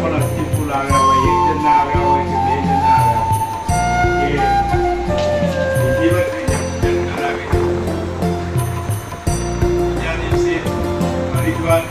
પણ અસ્થિ ફૂલ આવ્યા હોય, એક જણના આવ્યા હોય કે બે જણના આવ્યા એ વિધિવત રીતે પૂજન કરાવે. બીજા દિવસે હરિદ્વાર